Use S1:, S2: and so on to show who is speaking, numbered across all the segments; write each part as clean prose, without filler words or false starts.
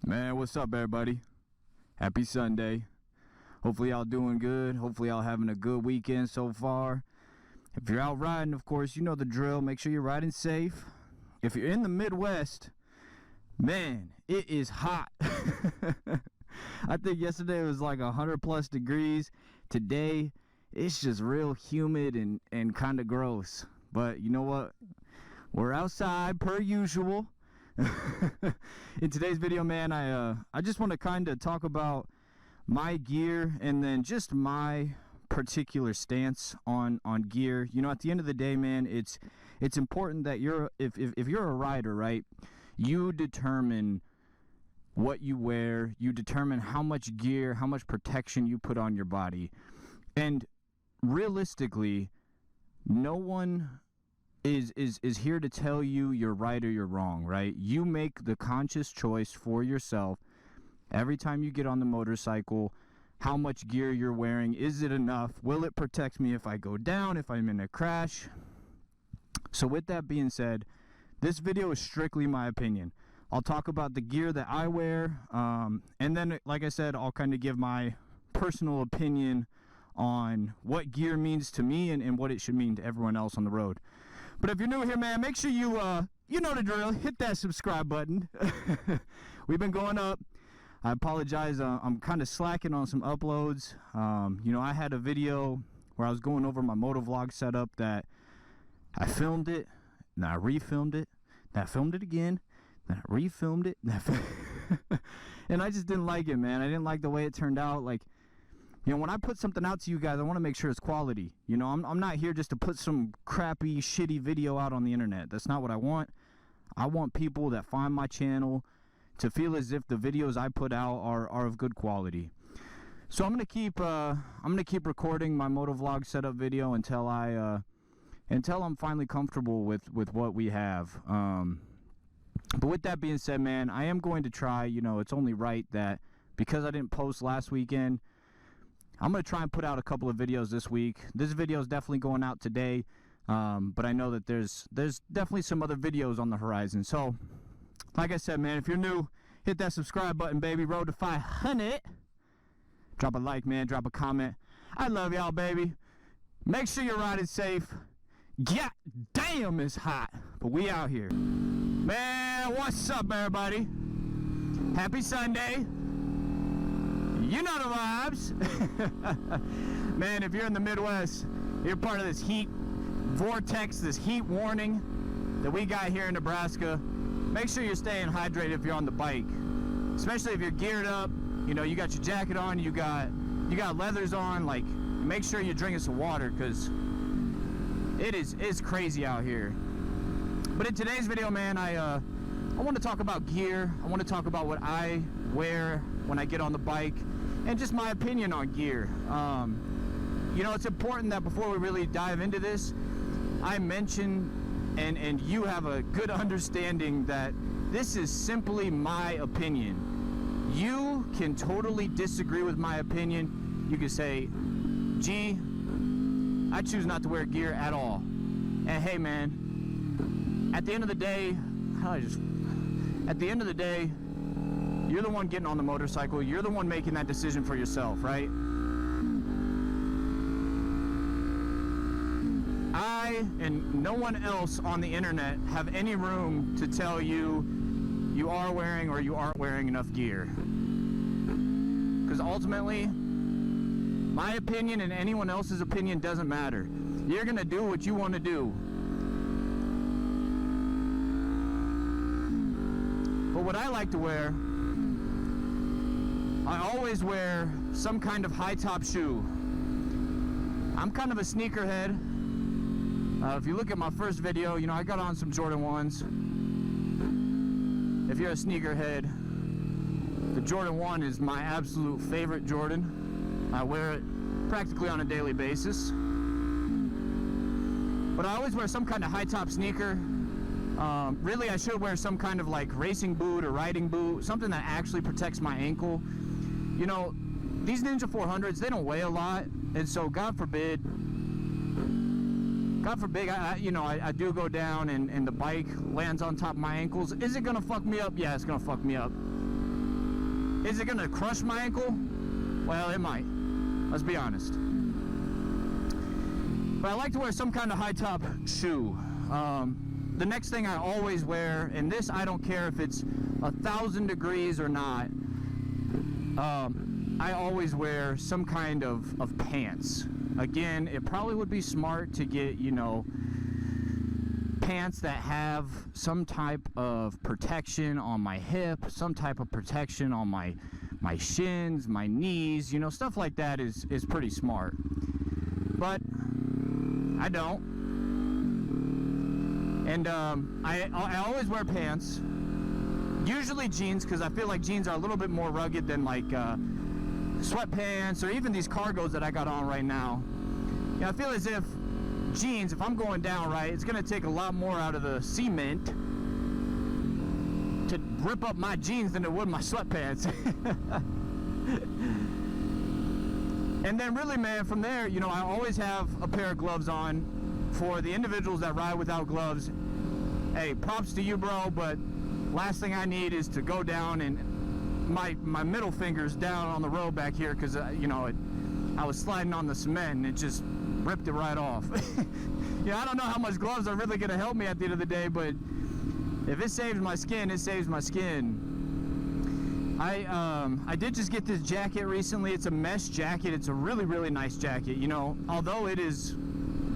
S1: Man, what's up, everybody? Happy Sunday. Hopefully y'all doing good. Hopefully y'all having a good weekend so far. If you're out riding, of course, you know the drill. Make sure you're riding safe. If you're in the Midwest, man, it is hot. I think yesterday it was like 100 plus degrees. Today, it's just real humid and kind of gross. But you know what? We're outside per usual. In today's video, man, I just want to kind of talk about my gear and then just my particular stance on gear. You know, at the end of the day, man, it's important that if you're a rider, right, you determine what you wear, you determine how much gear, how much protection you put on your body. And realistically, no one is here to tell you you're right or you're wrong, right? You make the conscious choice for yourself every time you get on the motorcycle, how much gear you're wearing. Is it enough? Will it protect me if I go down, if I'm in a crash? So with that being said, this video is strictly my opinion. I'll talk about the gear that I wear, and then, like I said, I'll kind of give my personal opinion on what gear means to me and what it should mean to everyone else on the road. But if you're new here, man, make sure you know the drill. Hit that subscribe button. We've been going up. I apologize. I'm kind of slacking on some uploads. You know, I had a video where I was going over my motovlog setup that I filmed it, and I refilmed it, then I filmed it again, then I refilmed it, and I just didn't like it, man. I didn't like the way it turned out. Like, you know, when I put something out to you guys, I want to make sure it's quality. You know, I'm not here just to put some crappy, shitty video out on the internet. That's not what I want. I want people that find my channel to feel as if the videos I put out are of good quality. So I'm gonna keep recording my motovlog setup video until I'm finally comfortable with what we have. But with that being said, man, I am going to try. You know, it's only right that because I didn't post last weekend, I'm going to try and put out a couple of videos this week. This video is definitely going out today, but I know that there's definitely some other videos on the horizon. So, like I said, man, if you're new, hit that subscribe button, baby. Road to 500. Drop a like, man. Drop a comment. I love y'all, baby. Make sure you're riding safe. God damn, it's hot, but we out here. Man, what's up, everybody? Happy Sunday. You know the vibes. Man, if you're in the Midwest, you're part of this heat vortex, this heat warning that we got here in Nebraska. Make sure you're staying hydrated if you're on the bike, especially if you're geared up. You know, you got your jacket on, you got leathers on. Like, make sure you're drinking some water, because it's crazy out here. But in today's video, man, I want to talk about gear. I want to talk about what I wear when I get on the bike, and just my opinion on gear. You know, it's important that before we really dive into this, I mention and you have a good understanding that this is simply my opinion. You can totally disagree with my opinion. You can say, gee, I choose not to wear gear at all. And hey, man, at the end of the day, you're the one getting on the motorcycle. You're the one making that decision for yourself, right? I and no one else on the internet have any room to tell you you are wearing or you aren't wearing enough gear. Because ultimately, my opinion and anyone else's opinion doesn't matter. You're going to do what you want to do. But what I like to wear, I always wear some kind of high top shoe. I'm kind of a sneakerhead. If you look at my first video, you know, I got on some Jordan 1s. If you're a sneakerhead, the Jordan 1 is my absolute favorite Jordan. I wear it practically on a daily basis. But I always wear some kind of high top sneaker. Really, I should wear some kind of like racing boot or riding boot, something that actually protects my ankle. You know, these Ninja 400s, they don't weigh a lot, and so God forbid, I do go down and the bike lands on top of my ankles. Is it gonna fuck me up? Yeah, it's gonna fuck me up. Is it gonna crush my ankle? Well, it might. Let's be honest. But I like to wear some kind of high top shoe. The next thing I always wear, and this I don't care if it's 1,000 degrees or not, I always wear some kind of pants. Again, it probably would be smart to get, you know, pants that have some type of protection on my hip, some type of protection on my shins, my knees, you know, stuff like that is pretty smart. But I don't. And I always wear pants, usually jeans, because I feel like jeans are a little bit more rugged than like sweatpants or even these cargos that I got on right now. You know, I feel as if jeans, if I'm going down right, it's going to take a lot more out of the cement to rip up my jeans than it would my sweatpants. And then really, man, from there, you know, I always have a pair of gloves on. For the individuals that ride without gloves, hey, props to you, bro, but last thing I need is to go down and my middle finger's down on the road back here because, you know, I was sliding on the cement and it just ripped it right off. You know, I don't know how much gloves are really going to help me at the end of the day, but if it saves my skin, it saves my skin. I did just get this jacket recently. It's a mesh jacket. It's a really, really nice jacket. You know, although it is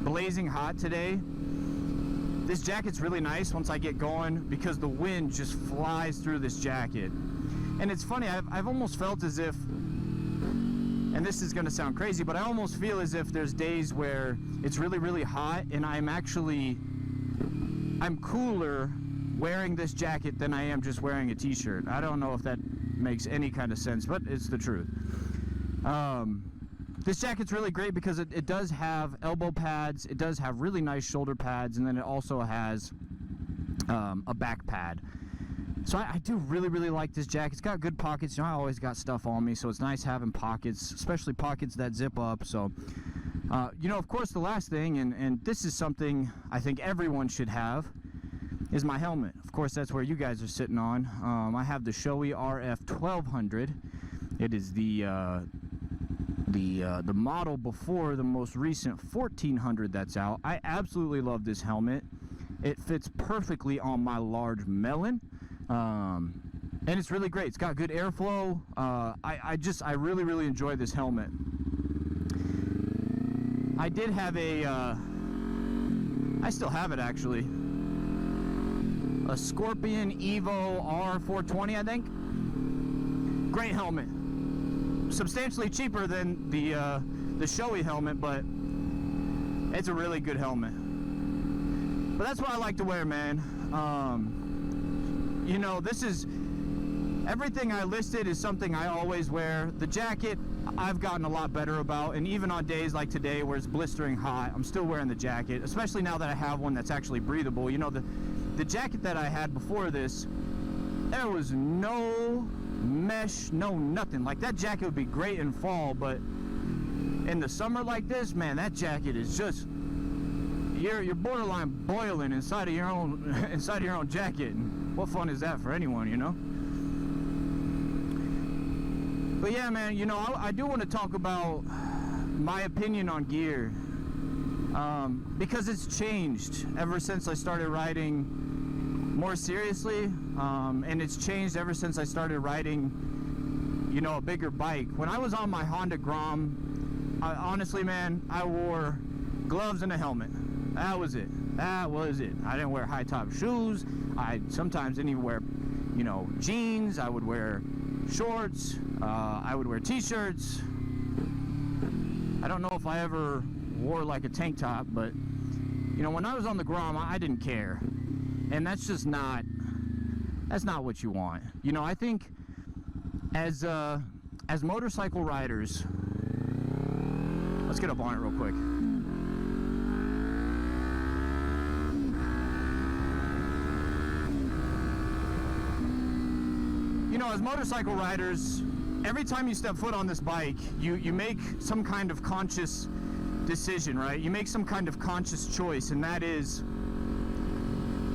S1: blazing hot today, this jacket's really nice once I get going because the wind just flies through this jacket. And it's funny, I've almost felt as if, and this is gonna sound crazy, but I almost feel as if there's days where it's really, really hot and I'm cooler wearing this jacket than I am just wearing a t-shirt. I don't know if that makes any kind of sense, but it's the truth. This jacket's really great because it does have elbow pads, it does have really nice shoulder pads, and then it also has a back pad. So I do really, really like this jacket. It's got good pockets. You know, I always got stuff on me, so it's nice having pockets, especially pockets that zip up. So, you know, of course, the last thing, and this is something I think everyone should have, is my helmet. Of course, that's where you guys are sitting on. I have the Shoei RF1200. It is the model before the most recent 1400 that's out. I absolutely love this helmet. It fits perfectly on my large melon, and it's really great. It's got good airflow. I really, really enjoy this helmet. I did have I still have it actually, a Scorpion Evo R420, I think. Great helmet. Substantially cheaper than the Shoei helmet, but it's a really good helmet. But that's what I like to wear, man. You know, this is everything I listed is something I always wear. The jacket I've gotten a lot better about, and even on days like today where it's blistering hot, I'm still wearing the jacket, especially now that I have one that's actually breathable. You know, the jacket that I had before this, there was no mesh, no nothing. Like, that jacket would be great in fall, but in the summer like this, man, that jacket is just, you're borderline boiling inside of your own jacket. And what fun is that for anyone, you know? But yeah, man, you know, I do want to talk about my opinion on gear, because it's changed ever since I started riding more seriously, and it's changed ever since I started riding, you know, a bigger bike. When I was on my Honda Grom, honestly, man, I wore gloves and a helmet. That was it. That was it. I didn't wear high top shoes. I sometimes didn't even wear, you know, jeans. I would wear shorts. I would wear t-shirts. I don't know if I ever wore like a tank top, but you know, when I was on the Grom, I didn't care. And that's just not, that's not what you want. You know, I think as motorcycle riders, let's get up on it real quick. You know, as motorcycle riders, every time you step foot on this bike, you make some kind of conscious decision, right? You make some kind of conscious choice, and that is,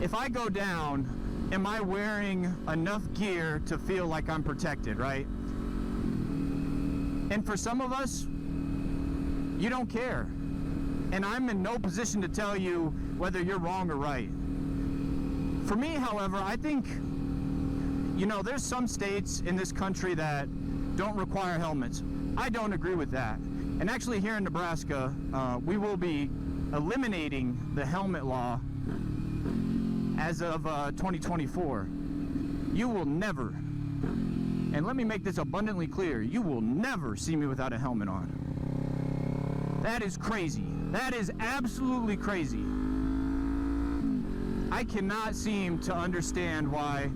S1: if I go down, am I wearing enough gear to feel like I'm protected, right? And for some of us, you don't care. And I'm in no position to tell you whether you're wrong or right. For me, however, I think, you know, there's some states in this country that don't require helmets. I don't agree with that. And actually here in Nebraska, we will be eliminating the helmet law as of 2024. You will never, and let me make this abundantly clear, you will never see me without a helmet on. That is crazy. That is absolutely crazy. I cannot seem to understand why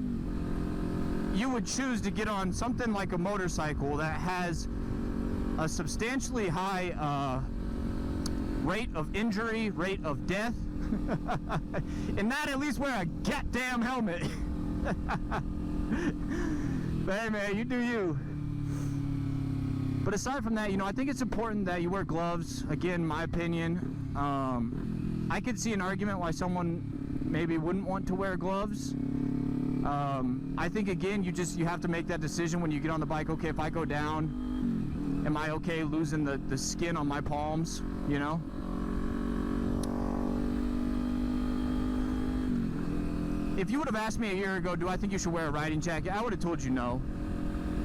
S1: you would choose to get on something like a motorcycle that has a substantially high rate of injury, rate of death, and not at least wear a goddamn helmet. But hey man, you do you. But aside from that, you know, I think it's important that you wear gloves. Again, my opinion. I could see an argument why someone maybe wouldn't want to wear gloves. I think again, you have to make that decision when you get on the bike. Okay, if I go down, am I okay losing the skin on my palms, you know? If you would have asked me a year ago, do I think you should wear a riding jacket? I would have told you no.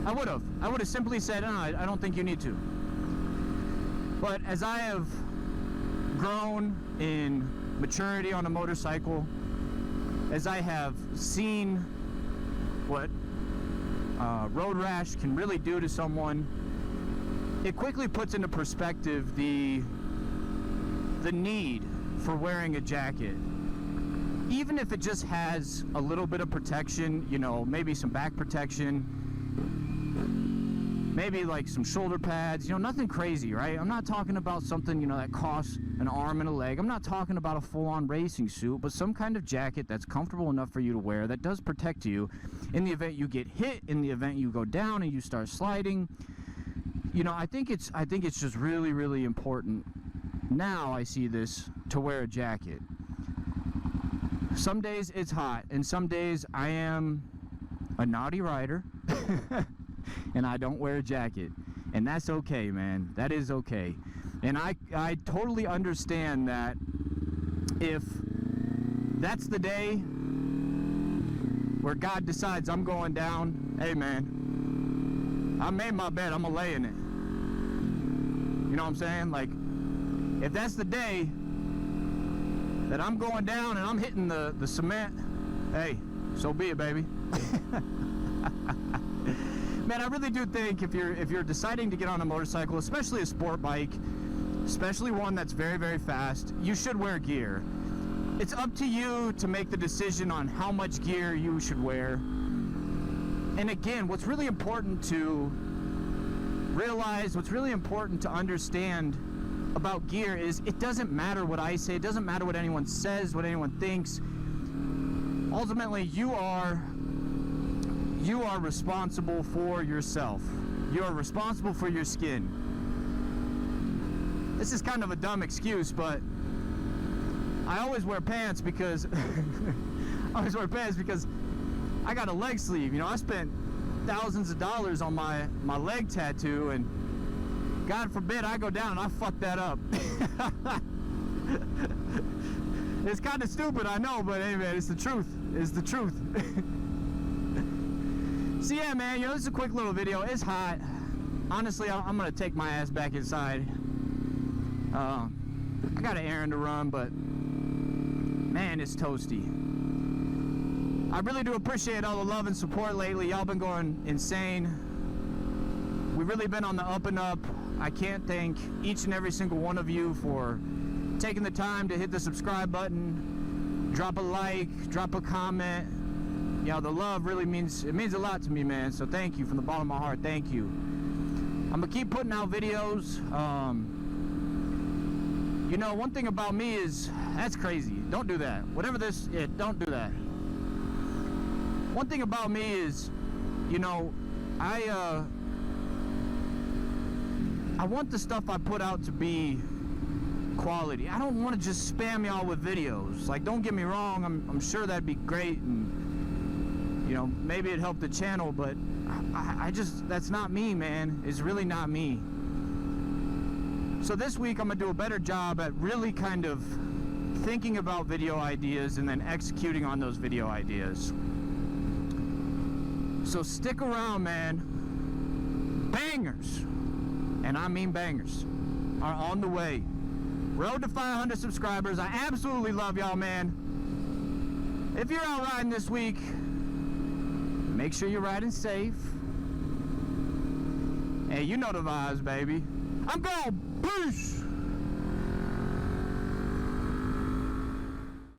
S1: I would have simply said, no, I don't think you need to. But as I have grown in maturity on a motorcycle, as I have seen what road rash can really do to someone, it quickly puts into perspective the need for wearing a jacket. Even if it just has a little bit of protection, you know, maybe some back protection, maybe like some shoulder pads, you know, nothing crazy, right? I'm not talking about something, you know, that costs an arm and a leg. I'm not talking about a full-on racing suit, but some kind of jacket that's comfortable enough for you to wear, that does protect you in the event you get hit, in the event you go down and you start sliding. You know, I think it's just really, really important. Now I see this, to wear a jacket. Some days it's hot, and some days I am a naughty rider, and I don't wear a jacket. And that's okay, man. That is okay. And I totally understand that if that's the day where God decides I'm going down, hey, man, I made my bed, I'm gonna lay in it. You know what I'm saying? Like, if that's the day that I'm going down and I'm hitting the cement, hey, so be it, baby. Man, I really do think if you're deciding to get on a motorcycle, especially a sport bike, especially one that's very, very fast, you should wear gear. It's up to you to make the decision on how much gear you should wear. And again, what's really important to realize, what's really important to understand about gear is it doesn't matter what I say, it doesn't matter what anyone says, what anyone thinks. Ultimately, you are responsible for yourself. You are responsible for your skin. This is kind of a dumb excuse, but I always wear pants because I got a leg sleeve. You know, I spent thousands of dollars on my leg tattoo, and God forbid I go down and I fuck that up. It's kind of stupid, I know, but hey, man, it's the truth. It's the truth. So yeah, man, you know, this is a quick little video. It's hot. Honestly, I'm gonna take my ass back inside. I got an errand to run, but man, it's toasty. I really do appreciate all the love and support lately. Y'all been going insane. We've really been on the up and up. I can't thank each and every single one of you for taking the time to hit the subscribe button, drop a like, drop a comment. You know, the love really means a lot to me, man. So thank you from the bottom of my heart. Thank you. I'm gonna keep putting out videos. You know, one thing about me is, that's crazy. Don't do that. Whatever this, don't do that. One thing about me is, you know, I want the stuff I put out to be quality. I don't want to just spam y'all with videos. Like, don't get me wrong, I'm sure that'd be great, and you know, maybe it helped the channel, but I just, that's not me, man. It's really not me. So this week I'm gonna do a better job at really kind of thinking about video ideas and then executing on those video ideas. So stick around, man. Bangers, and I mean bangers, are on the way. Road to 500 subscribers. I absolutely love y'all, man. If you're out riding this week, make sure you're riding safe. Hey, you know the vibes, baby. I'm gone. Peace.